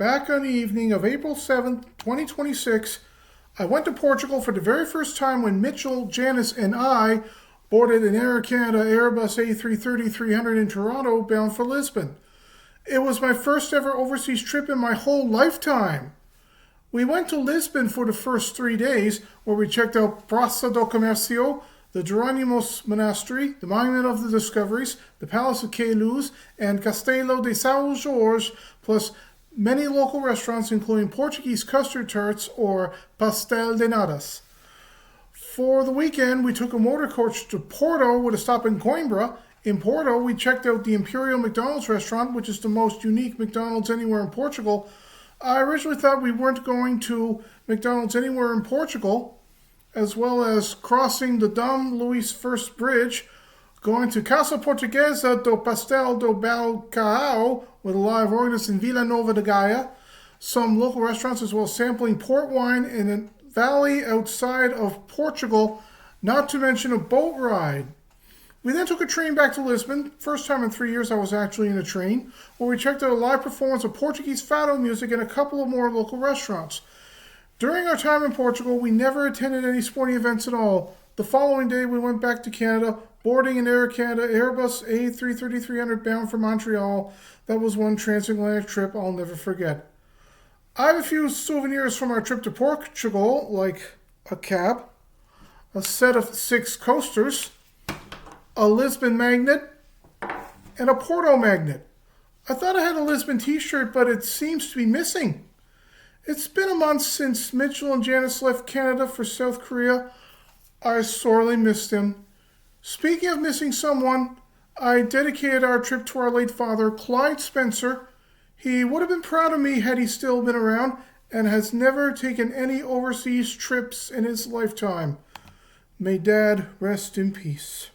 Back on the evening of April 7th, 2026, I went to Portugal for the very first time when Mitchell, Janice, and I boarded an Air Canada Airbus A330-300 in Toronto bound for Lisbon. It was my first ever overseas trip in my whole lifetime. We went to Lisbon for the first 3 days, where we checked out Praça do Comércio, the Jerónimos Monastery, the Monument of the Discoveries, the Palace of Queluz, and Castelo de São Jorge, plus many local restaurants including Portuguese custard tarts or pastel de natas. For the weekend, we took a motor coach to Porto with a stop in Coimbra. In Porto, we checked out the Imperial McDonald's restaurant, which is the most unique McDonald's anywhere in Portugal. I originally thought we weren't going to McDonald's anywhere in Portugal, as well as crossing the Dom Luís I Bridge, going to Casa Portuguesa do Pastel do Bacalhau with a live organist in Vila Nova de Gaia, some local restaurants, as well as sampling port wine in a valley outside of Portugal, not to mention a boat ride. We then took a train back to Lisbon. First time in 3 years I was actually in a train, where we checked out a live performance of Portuguese fado music and a couple of more local restaurants. During our time in Portugal, we never attended any sporting events at all. The following day, we went back to Canada, boarding an Air Canada Airbus A330-300 bound for Montreal. That was one transatlantic trip I'll never forget. I have a few souvenirs from our trip to Portugal, like a cab, a set of 6 coasters, a Lisbon magnet, and a Porto magnet. I thought I had a Lisbon t-shirt, but it seems to be missing. It's been a month since Mitchell and Janice left Canada for South Korea. I sorely missed them. Speaking of missing someone, I dedicated our trip to our late father, Clyde Spencer. He would have been proud of me had he still been around, and has never taken any overseas trips in his lifetime. May Dad rest in peace.